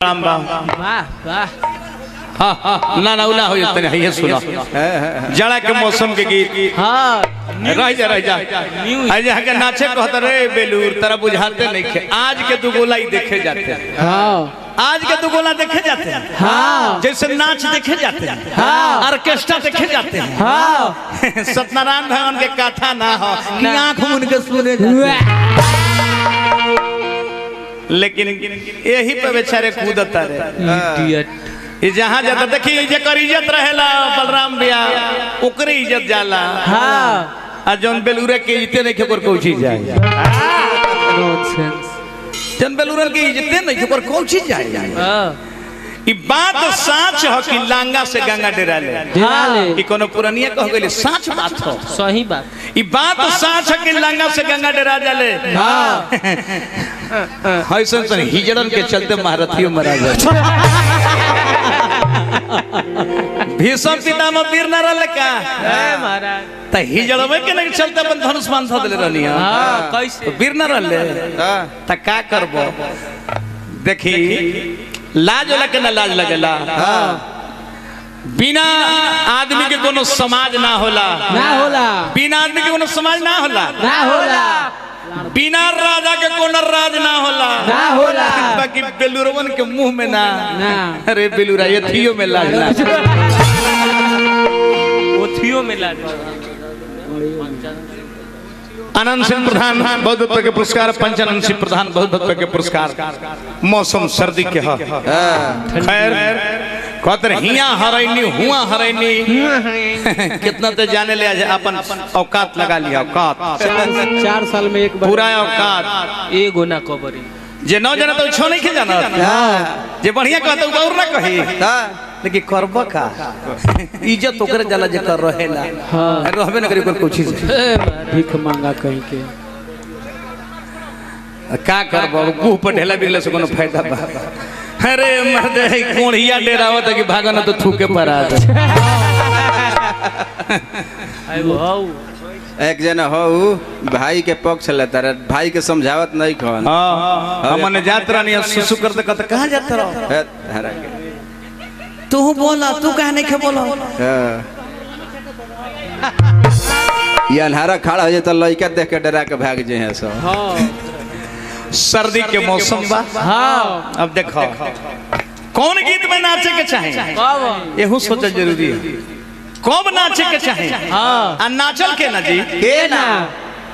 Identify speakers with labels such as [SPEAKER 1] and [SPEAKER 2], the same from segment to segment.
[SPEAKER 1] ना ना उला हो जाते हैं ये सुनो जड़ा के मौसम के गीत हाँ रह जा आज के नाचे कहते रे बेलूर तरह बुझाते नहीं खे आज के दो गोला ही देखे जाते हैं हाँ आज के दो गोला देखे जाते हैं हाँ जैसे नाच देखे जाते हैं हाँ ऑर्केस्ट्रा देखे जाते हैं हाँ सत्यनारायण भगवान के कथा ना हो कि आँख मुन के सुने लेकिन यही पे बेचारे कूदता रहे जहाँ जाता देखिए जेकर इज्जत रहेला बलराम भैया ओकरे इज्जत जाला हाँ आ जौन बेलूरे के इज्जत नहीं खेपर कोई चीज जाए जौन बेलूरे के इज्जत नहीं खेपर कोई चीज जाए ई बात सच हो कि लांगा से गंगा डेरा ले कि कोनो पुरानिया कह गइले सच बात हो
[SPEAKER 2] सही बात
[SPEAKER 1] ई बात सच है कि लांगा से गंगा डेरा जाले हां हइसन सन हिजड़न के चलते महारथियों मरा जाए भीष्म पितामह वीर न रहले का
[SPEAKER 2] महाराज
[SPEAKER 1] त हिजड़वे के नहीं चलते अपन धनुष बांध देले रहनी हां
[SPEAKER 2] कैसे
[SPEAKER 1] वीर न रहले त का करबो देखी लाज लगे ना लाज लगेला बिना आदमी के कोनो समाज ना होला बिना आदमी के कोनो समाज ना होला बिना राजा के कोनो राज ना होला बाकी बेलूरवन के मुंह में ना अरे बेलूरा ये थियो में लाज
[SPEAKER 2] वो थियो में लाज
[SPEAKER 1] आनंद सिंह प्रधान बहुत बहुत के पुरस्कार पंचानंद सिंह प्रधान बहुत बहुत के पुरस्कार मौसम सर्दी के है खैर कहते हिया हरैनी हुआ हरैनी कितना तो जाने ले अपन औकात लगा लिया औकात
[SPEAKER 2] 4 साल में एक बार
[SPEAKER 1] पूरा औकात
[SPEAKER 2] एगो ना कबरी
[SPEAKER 1] जे न जाना तो छो नहीं के जाना जे बढ़िया कहता उ और ना कही लेकिन करब का इज्जत ओकरे जाला जे कर रहेला हां रहबे न करी कोई कुछ चीज
[SPEAKER 2] भीख मांगा कहीं के
[SPEAKER 1] का करब मुंह पर ढेला बिगले से कोनो फायदा बा अरे मर्द है कोणिया डेरावत कि भागन तो थूके पर आ
[SPEAKER 2] आई वो
[SPEAKER 3] एक जना हो भाई के पक्ष लेता रे भाई के समझावत नहीं खन
[SPEAKER 1] हां हमने जात रानी सुसु करते कहते कहां जात रहो
[SPEAKER 3] हरा के
[SPEAKER 1] तू बोला तू कहां नहीं के बोलो
[SPEAKER 3] ये अन्हारा खड़ा हो जाए तो लड़का देख के डरा के भाग जे हैं सब
[SPEAKER 1] हां सर्दी के मौसम बा
[SPEAKER 2] हाँ
[SPEAKER 1] अब देखो कौन गीत में नाचे के चाहे यहू सोचल जरूरी है कब नाचे के चाहे
[SPEAKER 2] हाँ
[SPEAKER 1] आ नाचल के ना जी
[SPEAKER 3] के ना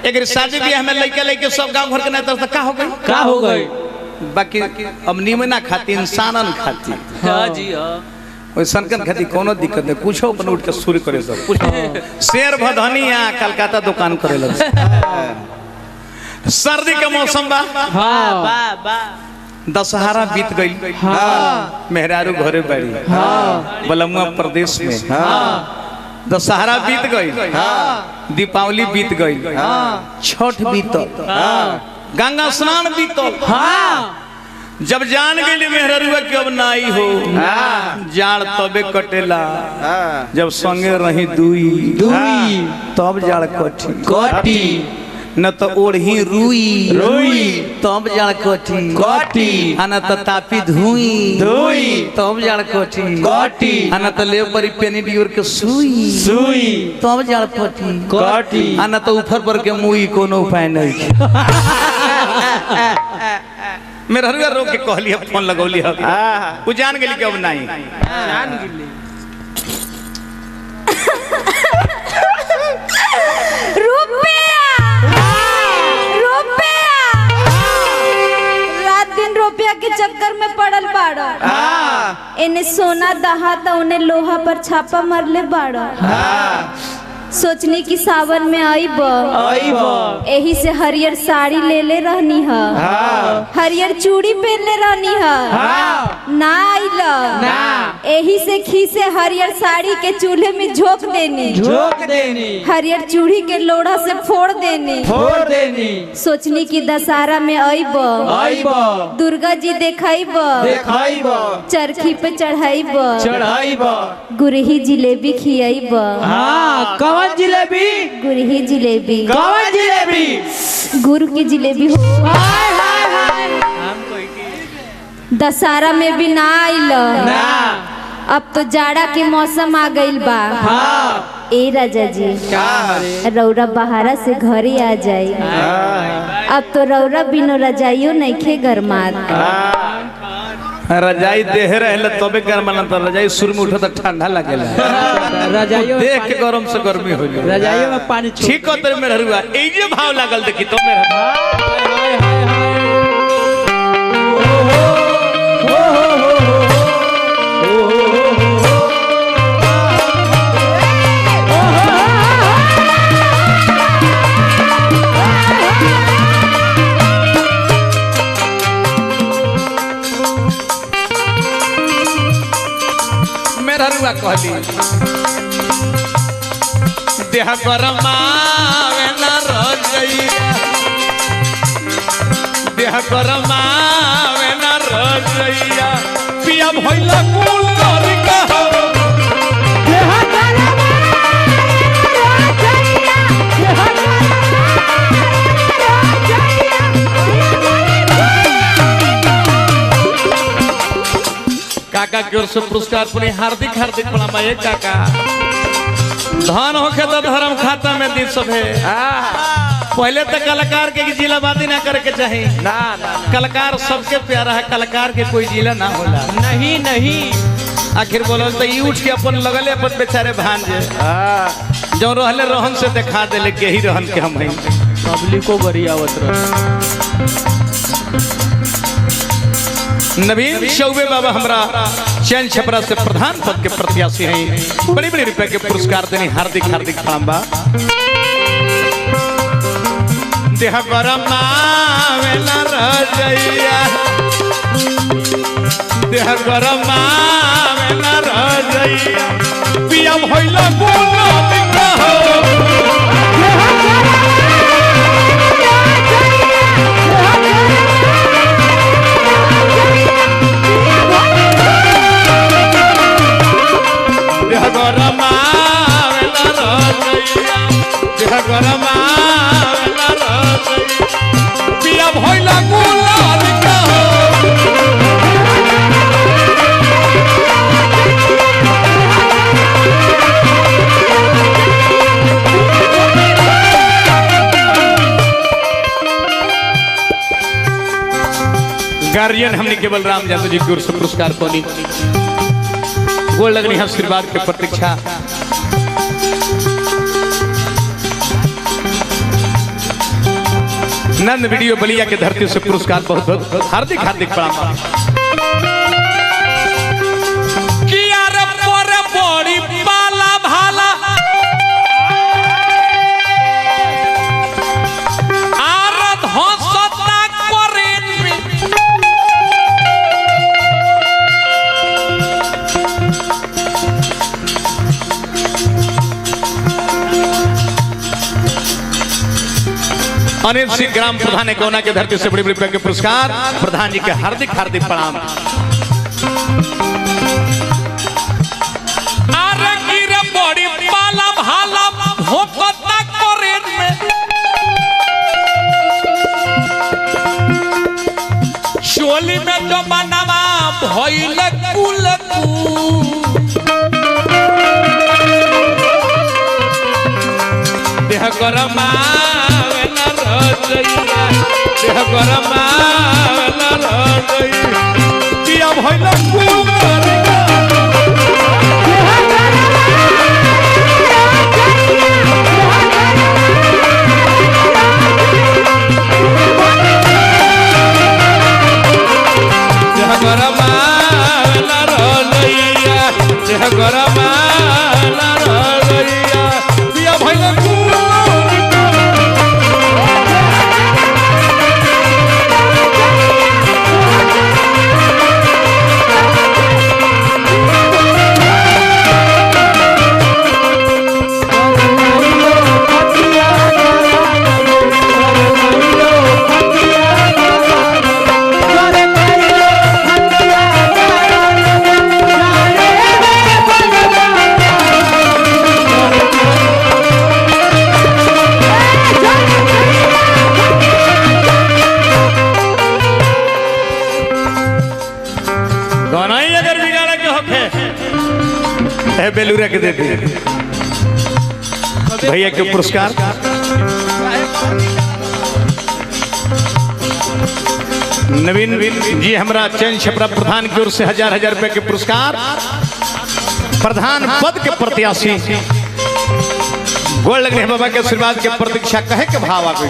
[SPEAKER 1] एक शादी ब्याह में लड़का लड़के सब गांव घर के नहीं तरफ का हो गई बाकी अब निमना खाती इंसानन खाती
[SPEAKER 2] हाँ जी हाँ
[SPEAKER 1] ओइ सनकन खाती कोनो दिक्कत नहीं कुछो अपन उठ के शुरू करे सब कुछ शेर भदनिया कलकत्ता दुकान करे लगे सर्दी के मौसम बा
[SPEAKER 2] बा
[SPEAKER 1] दशहरा बीत गई
[SPEAKER 2] हाँ
[SPEAKER 1] मेहरारू घरे बड़ी
[SPEAKER 2] हाँ
[SPEAKER 1] बलमुआ प्रदेश में दशहरा बीत गई दीपावली बीत गई छठ बीतल गंगा स्नान बीतल जब जान गई मेहरारू के अब नाई हो जाड़ तबे कटेला जब संगे रही दुई तब जाड़ कटी न तो ओढ़ी रुई तब जाड़ कटी न तो तापी धुई तब जाड़ कटी न तो ले परी पेनी डियोर के सुई तब जाड़ कटी न तो ऊपर पर के मुई कोनो उपाय नहीं मेरा हरुआ रोक के कहलिए फोन लगौली है वो जान गेली कि अब नहीं
[SPEAKER 2] जान गिल्ली
[SPEAKER 4] रुपया के चक्कर में पड़ल बाड़ा इन्हें सोना दहा तो उन्हें लोहा पर छापा मरले बाड़ा सोचनी की सावन में आईब यही से हरियर साड़ी ले रहनी है हरियर चूड़ी पहन ले रहनी है ना आइल यही से खीसे हरियर साड़ी के चूल्हे में झोंक देनी हरियर चूड़ी के लोढ़ा से फोड़ देनी सोचनी की दशहरा में आईब दुर्गा जी देखाइब चरखी पे चढ़ाइब गुरही जिलेबी खियाइब
[SPEAKER 2] कौन जिलेबी
[SPEAKER 4] गुरही जिलेबी
[SPEAKER 2] कौन जिलेबी
[SPEAKER 4] गुरु की जिलेबी हो
[SPEAKER 2] हाय हाय हाय हम कोई
[SPEAKER 4] दशहरा में भी ना आइल।
[SPEAKER 2] ना
[SPEAKER 4] अब तो जाड़ा के मौसम आ गइल बा।
[SPEAKER 2] हाँ
[SPEAKER 4] ए राजा जी
[SPEAKER 3] का
[SPEAKER 4] रौरा बहारा से घरे आ जाई। अब तो रौरा बिनो रजाइयो नइखे गरमात।
[SPEAKER 1] रजाई देह रहले तबे गरमाना तो रजाई शुरू में उठा तो ठंडा लगेला।
[SPEAKER 2] रजाइयो
[SPEAKER 1] देख के गरम से गर्मी हो जाए।
[SPEAKER 2] रजाइयो में पानी छोड़
[SPEAKER 1] ठीक हो तेरे में रहरुआ ए जे भाव लागल देखी तो मेरा
[SPEAKER 2] हाय हाय हाय
[SPEAKER 1] मेरा रुआ कहली देह गरमावे न रजैया देह गरमावे न रजैया पिया भइला कुल तरीका काका की ओर से पुरस्कार पुनी हार्दिक हार्दिक प्रणाम है काका। धन होके तो धर्म खाता में दी सब है। पहले तो कलाकार के जिलाबादी ना करे के चाहिए।
[SPEAKER 2] ना ना
[SPEAKER 1] कलाकार सबके प्यारा है, कलाकार के कोई जिला ना होला।
[SPEAKER 2] नहीं नहीं
[SPEAKER 1] आखिर बोलो तो ये उठ के अपन लगले अपन बेचारे भांजे जो रहले रहन से दिखा देले के ही रहन के हम हैं।
[SPEAKER 2] पब्लिक को बड़ी आवत रह
[SPEAKER 1] नवीन चौबे बाबा हमरा चैन छपरा से प्रधान पद के प्रत्याशी हैं। बड़ी बड़ी रुपए के पुरस्कार देनी हार्दिक हार्दिक प्रणाम बा। देह गरमावे न रजैया देह गरमावे न रजैया पिया भइला गुलाबिका देह गरमावे न रजैया देह गरमावे न रजैया पिया भइला गुलाबिका गार्जियन हमने केवल राम यादव जी की ओर से पुरस्कार पानी गोल लगनी आशीर्वाद के प्रतीक्षा। नंद वीडियो बलिया के धरती से पुरस्कार बहुत बहुत हार्दिक हार्दिक प्रणाम। किया रे पोरे बड़ी बाला भाला आरत हंसता करेन में अनिल सिंह ग्राम प्रधान कोना के धरती से बड़ी बड़ी रुपए के पुरस्कार प्रधान जी के हार्दिक हार्दिक प्रणाम। अरे गिरे बड़ी पाला भाला भोकता करेन में चोली में जो बनवा भइल कुल देह गरमावे न रजैया देह गरमावे न रजैया पिया भइल कुल तरीका देह गरमावे न रजैया देह गरमावे न रजैया पिया भइल कुल बनाई अगर बिगाड़ा के होके है बेलूरा के दे दी भैया के पुरस्कार। नवीन जी हमारा चैन छपरा प्रधान की ओर से 1000 रुपए के पुरस्कार। प्रधान पद के प्रत्याशी गोड़ लगने बाबा के आशीर्वाद के प्रतीक्षा कहे के भाव आ गई।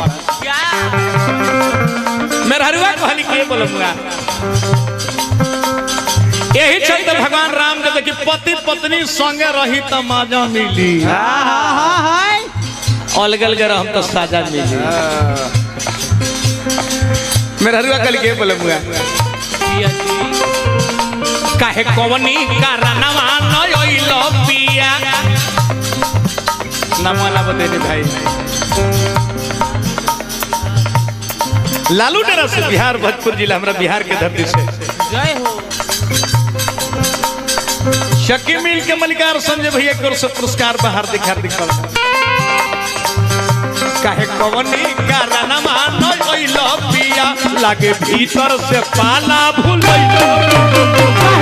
[SPEAKER 1] मेरा हरुआ कहली के बोलूंगा यही चलते भगवान राम के देखी पति पत्नी संगे रही तो मजा मिली, अलग अलग रहम तो साजा मिली। मेरा हरुआ कहली के बोलूंगा काहे कवनी कारणवा नयलो पिया नमला बतेने भाई। लालू डेरा से बिहार भोजपुर जिला हमारा बिहार के धरती से
[SPEAKER 2] जय हो।
[SPEAKER 1] शक्की मिल के मलिकार संजय भैया की ओर से पुरस्कार हार्दिक हार्दिक काहे कवनी कारणवा नयलो पिया लागे भीतर से पाला भूलैलो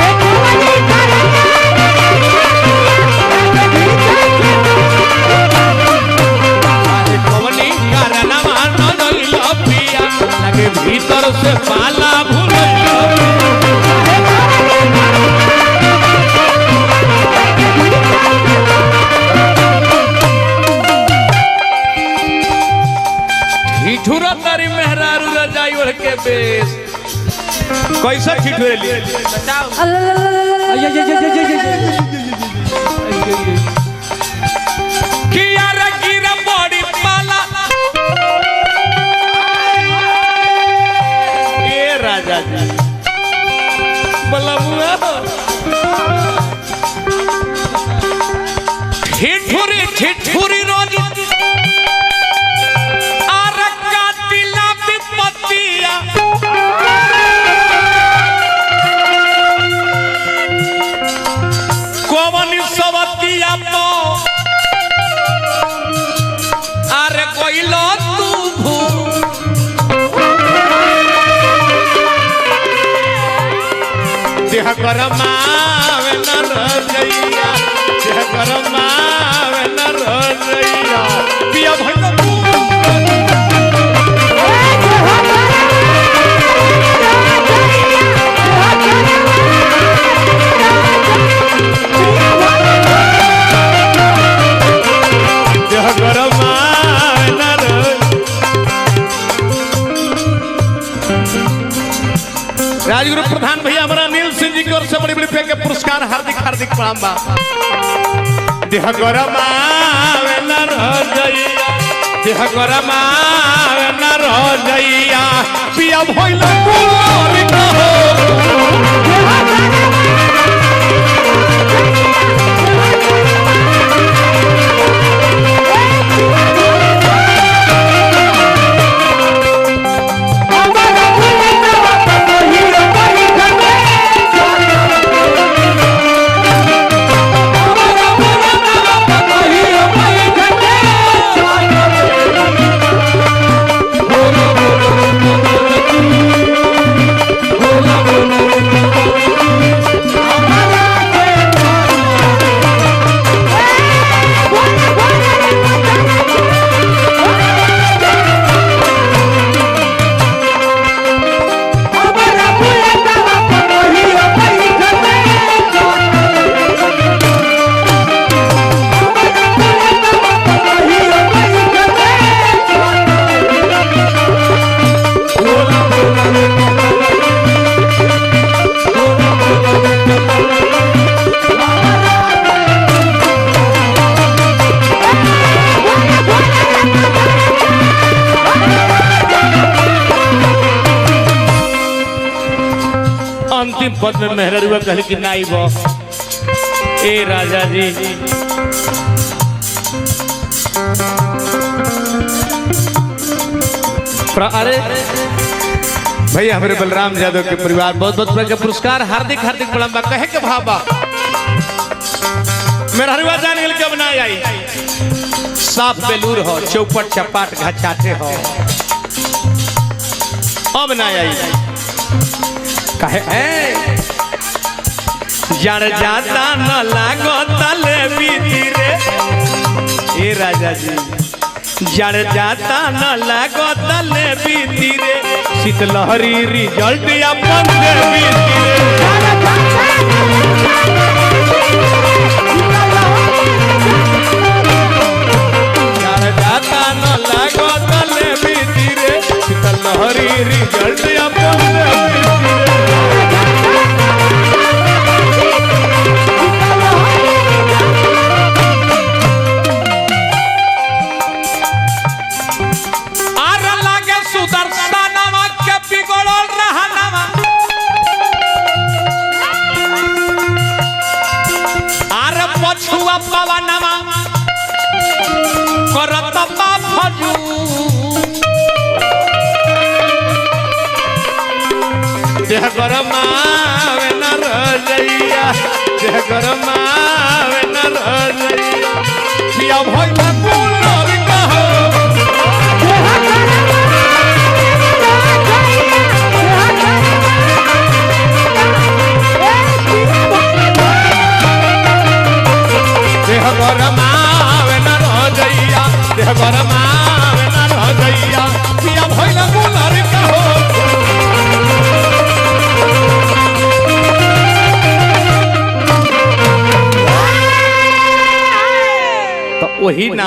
[SPEAKER 1] भीतर से पाला भूलैलो ठिठुरा तारी मेहरारू रजाई ओढ़ के बेस कैसा ठिठुरेली किया रे गिरा बड़ी पाला राजा जी बलबुआ ठिठुरी ठिठुरी रोज आर कातिला विपत्तिया कोवनी सवतिया तो आर कोइलो तू भू देह करमावे न रजैया देह करमावे न रजैया पिया भइल देह करमावे न राजगुरु प्रधान भैया हमारा नील सिंह जी की ओर से बड़ी बड़ी के पुरस्कार हार्दिक हार्दिक प्रणाम बा। देह गरमावे न रजैया देह गरमावे न रजैया पिया भइल कुंवारी कहो अंतिम पद में मेहररुआ कहल कि नाई बो ए राजा जी अरे भैया हमारे बलराम यादव के परिवार बहुत बहुत के पुरस्कार हार्दिक हार्दिक प्रणाम कहे के भाबा मेरा हरुआ जाने के अब ना आई साफ बेलूर हो चौपट चपाट घाचाटे हो अब ना आई कहे जड़ जाता न लागो तले बीती रे ए राजा जी जड़ जाता न लागो तले बीती रे शीतलहरी रिजल्ट अपन दे बीती रे जड़ जाता न लागो तले बीती रे शीतलहरी रिजल्ट अपन दे बीती रे पछुआ पवनमा करत बाफजू देह गरमावे न रजैया देह गरमावे न रजैया पिया भई फूल कहो देह गरमावे न रजैया देह गरमावे न रजैया पिया भइल गुलर कहो तो वही ना